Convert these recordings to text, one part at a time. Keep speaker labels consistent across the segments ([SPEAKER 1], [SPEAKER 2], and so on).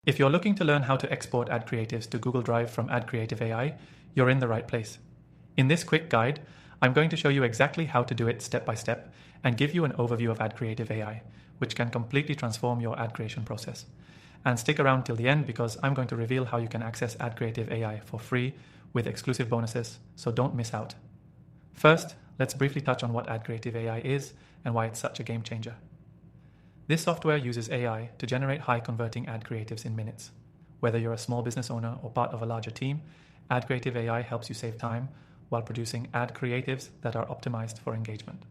[SPEAKER 1] If you're looking to learn how to export ad creatives to Google Drive from AdCreative AI, you're in the right place. In this quick guide, I'm going to show you exactly how to do it step by step and give you an overview of AdCreative AI, which can completely transform your ad creation process. And stick around till the end because I'm going to reveal how you can access AdCreative AI for free with exclusive bonuses, so don't miss out. First, let's briefly touch on what AdCreative AI is and why it's such a game changer. This software uses AI to generate high-converting ad creatives in minutes. Whether you're a small business owner or part of a larger team, AdCreative AI helps you save time while producing ad creatives that are optimized for engagement.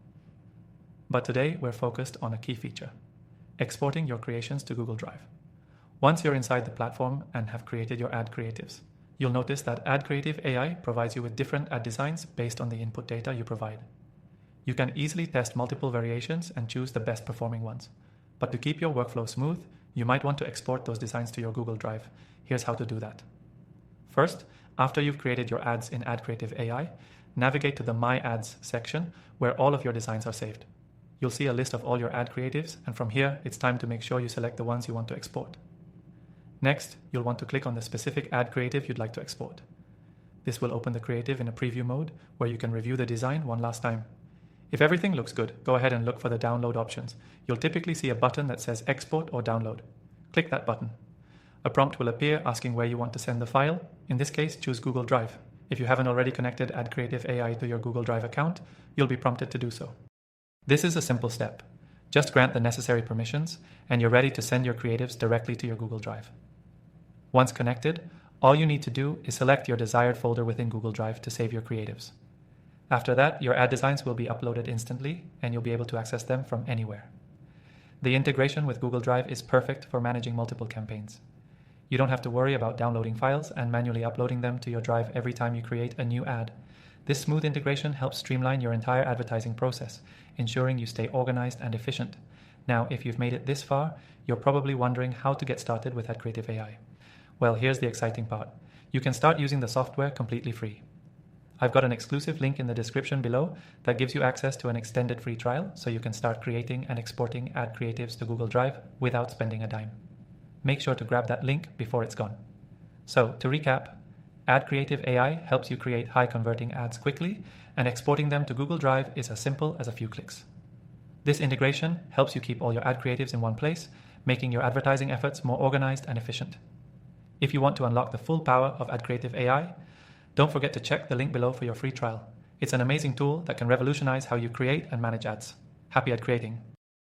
[SPEAKER 1] But today, we're focused on a key feature: exporting your creations to Google Drive. Once you're inside the platform and have created your ad creatives, you'll notice that AdCreative AI provides you with different ad designs based on the input data you provide. You can easily test multiple variations and choose the best performing ones. But to keep your workflow smooth, you might want to export those designs to your Google Drive. Here's how to do that. First, after you've created your ads in AdCreative AI, navigate to the My Ads section where all of your designs are saved. You'll see a list of all your ad creatives, and from here, it's time to make sure you select the ones you want to export. Next, you'll want to click on the specific ad creative you'd like to export. This will open the creative in a preview mode where you can review the design one last time. If everything looks good, go ahead and look for the download options. You'll typically see a button that says export or download. Click that button. A prompt will appear asking where you want to send the file. In this case, choose Google Drive. If you haven't already connected AdCreative AI to your Google Drive account, you'll be prompted to do so. This is a simple step. Just grant the necessary permissions, and you're ready to send your creatives directly to your Google Drive. Once connected, all you need to do is select your desired folder within Google Drive to save your creatives. After that, your ad designs will be uploaded instantly, and you'll be able to access them from anywhere. The integration with Google Drive is perfect for managing multiple campaigns. You don't have to worry about downloading files and manually uploading them to your Drive every time you create a new ad. This smooth integration helps streamline your entire advertising process, ensuring you stay organized and efficient. Now, if you've made it this far, you're probably wondering how to get started with AdCreative AI. Well, here's the exciting part. You can start using the software completely free. I've got an exclusive link in the description below that gives you access to an extended free trial so you can start creating and exporting ad creatives to Google Drive without spending a dime. Make sure to grab that link before it's gone. So, to recap, AdCreative AI helps you create high-converting ads quickly, and exporting them to Google Drive is as simple as a few clicks. This integration helps you keep all your ad creatives in one place, making your advertising efforts more organized and efficient. If you want to unlock the full power of AdCreative AI, don't forget to check the link below for your free trial. It's an amazing tool that can revolutionize how you create and manage ads. Happy ad creating!